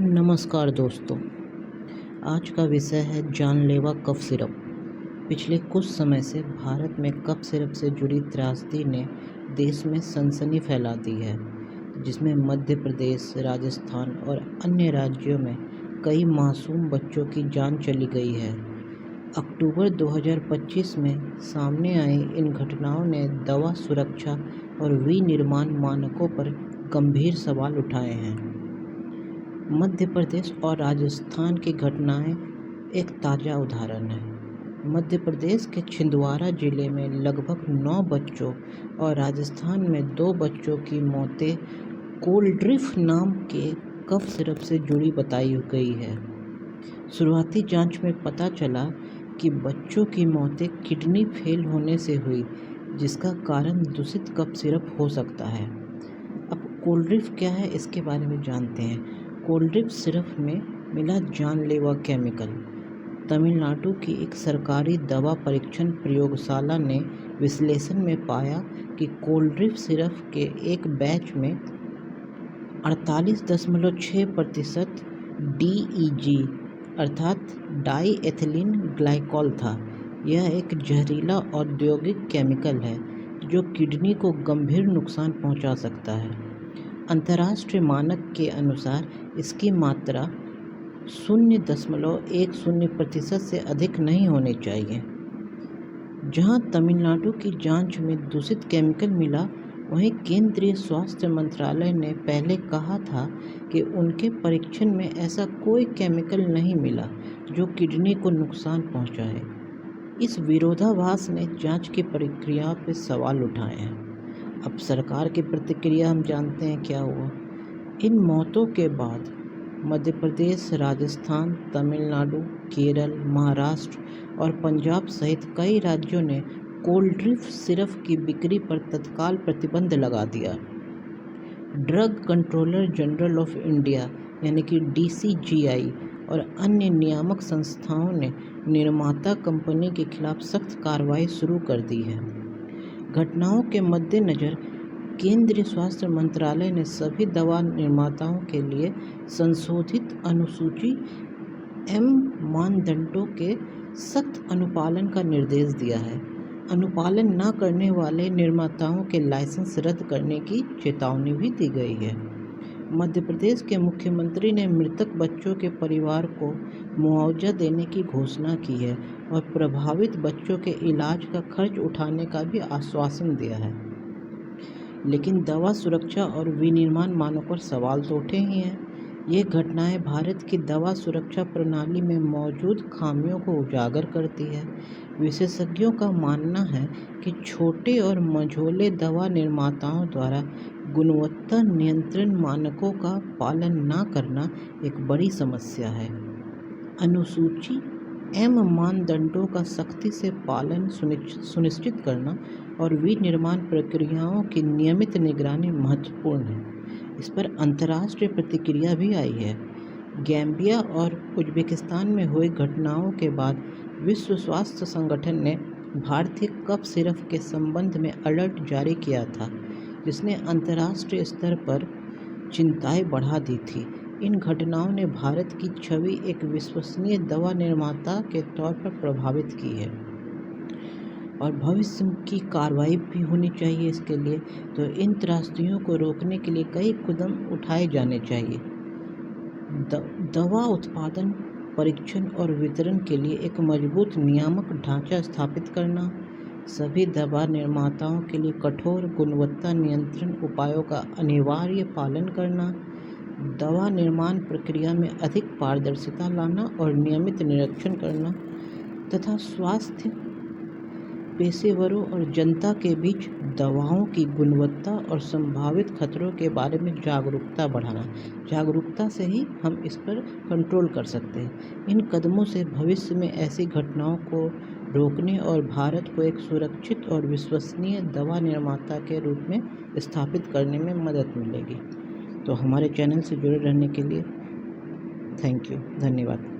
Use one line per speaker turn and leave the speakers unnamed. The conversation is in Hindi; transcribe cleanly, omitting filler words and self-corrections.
नमस्कार दोस्तों। आज का विषय है जानलेवा कफ सिरप। पिछले कुछ समय से भारत में कफ सिरप से जुड़ी त्रासदी ने देश में सनसनी फैला दी है, जिसमें मध्य प्रदेश, राजस्थान और अन्य राज्यों में कई मासूम बच्चों की जान चली गई है। अक्टूबर 2025 में सामने आई इन घटनाओं ने दवा सुरक्षा और विनिर्माण मानकों पर गंभीर सवाल उठाए हैं। मध्य प्रदेश और राजस्थान की घटनाएं एक ताज़ा उदाहरण है। मध्य प्रदेश के छिंदवाड़ा जिले में लगभग 9 बच्चों और राजस्थान में 2 बच्चों की मौतें कोल्ड्रिफ नाम के कफ सिरप से जुड़ी बताई गई है। शुरुआती जांच में पता चला कि बच्चों की मौतें किडनी फेल होने से हुई, जिसका कारण दूषित कफ सिरप हो सकता है। अब कोल्ड्रिफ क्या है, इसके बारे में जानते हैं। कोल्ड्रिफ सिरप में मिला जानलेवा केमिकल। तमिलनाडु की एक सरकारी दवा परीक्षण प्रयोगशाला ने विश्लेषण में पाया कि कोल्ड्रिफ सिरप के एक बैच में 48.6% DEG अर्थात डाई एथिलीन ग्लाइकॉल था। यह एक जहरीला औद्योगिक केमिकल है जो किडनी को गंभीर नुकसान पहुंचा सकता है। अंतर्राष्ट्रीय मानक के अनुसार इसकी मात्रा 0.10% से अधिक नहीं होनी चाहिए। जहां तमिलनाडु की जांच में दूषित केमिकल मिला, वहीं केंद्रीय स्वास्थ्य मंत्रालय ने पहले कहा था कि उनके परीक्षण में ऐसा कोई केमिकल नहीं मिला जो किडनी को नुकसान पहुंचाए। इस विरोधाभास ने जांच की प्रक्रिया पर सवाल उठाए हैं। अब सरकार की प्रतिक्रिया हम जानते हैं क्या हुआ। इन मौतों के बाद मध्य प्रदेश, राजस्थान, तमिलनाडु, केरल, महाराष्ट्र और पंजाब सहित कई राज्यों ने कोल्ड्रिफ सिरप की बिक्री पर तत्काल प्रतिबंध लगा दिया। Drug controller general of India यानी कि DCGI और अन्य नियामक संस्थाओं ने निर्माता कंपनी के खिलाफ सख्त कार्रवाई शुरू कर दी है। घटनाओं के मद्देनज़र केंद्रीय स्वास्थ्य मंत्रालय ने सभी दवा निर्माताओं के लिए संशोधित अनुसूची M मानदंडों के सख्त अनुपालन का निर्देश दिया है। अनुपालन न करने वाले निर्माताओं के लाइसेंस रद्द करने की चेतावनी भी दी गई है। मध्य प्रदेश के मुख्यमंत्री ने मृतक बच्चों के परिवार को मुआवजा देने की घोषणा की है और प्रभावित बच्चों के इलाज का खर्च उठाने का भी आश्वासन दिया है। लेकिन दवा सुरक्षा और विनिर्माण मानकों पर सवाल तो उठे ही हैं। ये घटनाएं भारत की दवा सुरक्षा प्रणाली में मौजूद खामियों को उजागर करती है। विशेषज्ञों का मानना है कि छोटे और मझोले दवा निर्माताओं द्वारा गुणवत्ता नियंत्रण मानकों का पालन न करना एक बड़ी समस्या है। अनुसूची M मानदंडों का सख्ती से पालन सुनिश्चित करना और विनिर्माण प्रक्रियाओं की नियमित निगरानी महत्वपूर्ण है। इस पर अंतर्राष्ट्रीय प्रतिक्रिया भी आई है। गैम्बिया और उज्बेकिस्तान में हुई घटनाओं के बाद विश्व स्वास्थ्य संगठन ने भारतीय कफ सिरप के संबंध में अलर्ट जारी किया था, जिसने अंतर्राष्ट्रीय स्तर पर चिंताएं बढ़ा दी थी। इन घटनाओं ने भारत की छवि एक विश्वसनीय दवा निर्माता के तौर पर प्रभावित की है और भविष्य की कार्रवाई भी होनी चाहिए। इसके लिए तो इन त्रासदियों को रोकने के लिए कई कदम उठाए जाने चाहिए। दवा उत्पादन, परीक्षण और वितरण के लिए एक मजबूत नियामक ढांचा स्थापित करना, सभी दवा निर्माताओं के लिए कठोर गुणवत्ता नियंत्रण उपायों का अनिवार्य पालन करना, दवा निर्माण प्रक्रिया में अधिक पारदर्शिता लाना और नियमित निरीक्षण करना तथा स्वास्थ्य पेशेवरों और जनता के बीच दवाओं की गुणवत्ता और संभावित खतरों के बारे में जागरूकता बढ़ाना। जागरूकता से ही हम इस पर कंट्रोल कर सकते हैं। इन कदमों से भविष्य में ऐसी घटनाओं को रोकने और भारत को एक सुरक्षित और विश्वसनीय दवा निर्माता के रूप में स्थापित करने में मदद मिलेगी। तो हमारे चैनल से जुड़े रहने के लिए थैंक यू, धन्यवाद।